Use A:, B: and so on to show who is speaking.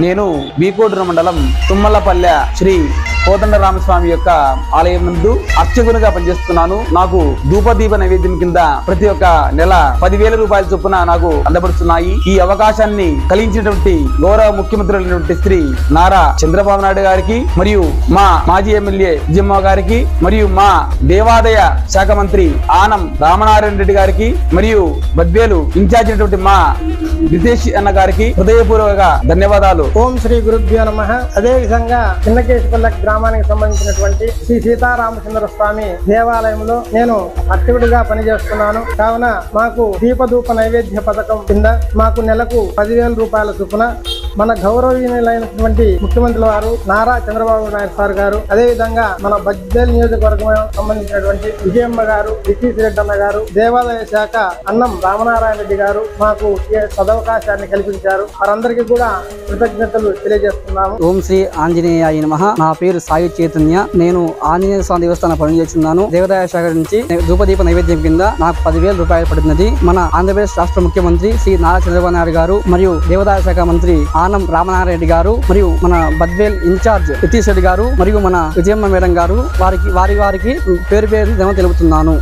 A: నేను బీకోటూరు మండలం తుమ్మలపల్లె శ్రీ కోదండ రామస్వామి యొక్క ఆలయం నందు అర్చకునిగా పనిచేస్తున్నాను. నాకు ధూపదీప నైవేద్యం కింద ప్రతి ఒక్క నెల 10,000 రూపాయల చొప్పున నాకు అందబడుతున్నాయి. ఈ అవకాశాన్ని కలిగించినటువంటి గౌరవ ముఖ్యమంత్రి శ్రీ నారా చంద్రబాబు నాయుడు గారికి, మరియు మా మాజీ ఎమ్మెల్యే విజయమ్మ గారికి, మరియు మా దేవాదాయ శాఖ మంత్రి ఆనం రామనారాయణ రెడ్డి గారికి, మరియు బద్వేలు ఇన్ఛార్జ్ అయినటువంటి మా నితేష్ అన్న గారికి హృదయపూర్వక ధన్యవాదాలు.
B: ఓం శ్రీ గురుభ్యో నమః. అదే విధంగా చిన్నకేశపల్లె గ్రామానికి సంబంధించినటువంటి శ్రీ సీతారామచంద్ర స్వామి దేవాలయంలో నేను అర్చకుడిగా పనిచేస్తున్నాను. కావున మాకు దీపధూప నైవేద్య పథకం కింద మాకు నెలకు 10,000 రూపాయల చొప్పున మన గౌరవనీయులైనటువంటి ముఖ్యమంత్రి వారు నారా చంద్రబాబు నాయుడు సార్ గారు, అదే విధంగా మన బద్వేల్ నియోజకవర్గం సంబంధించినటువంటి విజయమ్మ గారు, నితీష్ రెడ్డి అన్న గారు, దేవాదాయ శాఖ అన్నం రామనారాయణ రెడ్డి గారు మాకు ఈ సదవకాశాన్ని కల్పించారు. వారందరికీ కూడా కృతజ్ఞతలు తెలియజేస్తున్నాము.
C: ఓం శ్రీ ఆంజనేయాయ నమః. నా పేరు సాయి చైతన్య. నేను ఆంజనేయ స్వామి దేవస్థానం పనిచేస్తున్నాను. దేవాదాయ శాఖ నుంచి ధూపదీప నైవేద్యం కింద నాకు 10,000 రూపాయలు పడుతున్నది. మన ఆంధ్రప్రదేశ్ రాష్ట్ర ముఖ్యమంత్రి శ్రీ నారా చంద్రబాబు నాయుడు గారు, మరియు దేవాదాయ శాఖ మంత్రి ఆనం రామనారాయణ రెడ్డి గారు, మరియు మన బద్వేల్ ఇన్ఛార్జ్ నితీష్ రెడ్డి గారు, మరియు మన విజయమ్మ మేడం గారు, వారికి పేరు ధన్యవాదాలు తెలుపుతున్నాను.